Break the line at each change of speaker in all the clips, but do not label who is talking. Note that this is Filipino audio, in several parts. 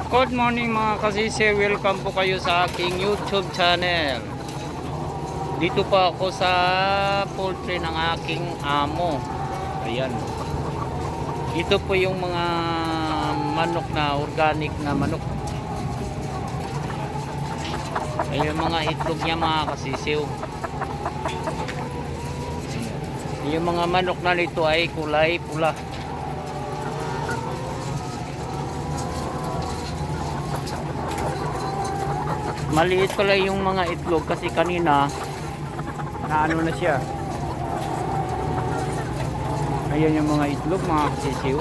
Good morning mga kasisi, welcome po kayo sa aking YouTube channel. Dito pa ako sa poultry ng aking amo. Ayan. Ito po yung mga manok na organic na manok. Ayun mga itlog niya mga kasisiw. Yung mga manok na nito ay kulay pula. Maliit pala yung mga itlog kasi kanina na ano na siya. Ayan yung mga itlog mga kasisiw.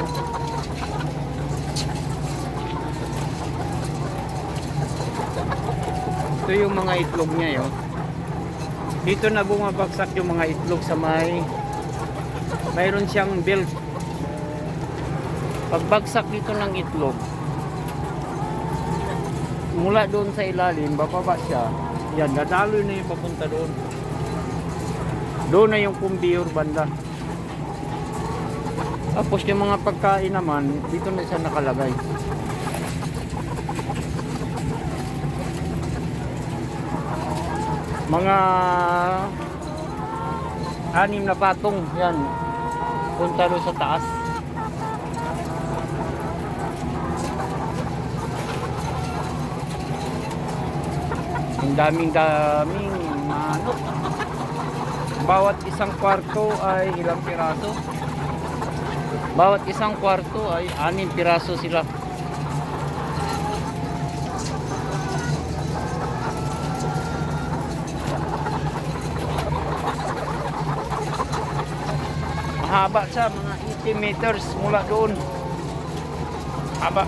Ito yung mga itlog niya yun. Dito na bumabagsak yung mga itlog sa mayroon siyang belt. Pagbagsak dito ng itlog, mula doon sa ilalim, bababa siya. Yan, dadaloy na yung papunta doon. Doon na yung conveyor banda. Tapos yung mga pagkain naman, dito na siya nakalagay. Mga 6 na patong, yan. Punta doon sa taas. Ang daming manok. Bawat isang kwarto ay ilang piraso? Bawat isang kwarto ay 6 piraso sila. Mahaba siya, mga 80 meters mula doon. Haba.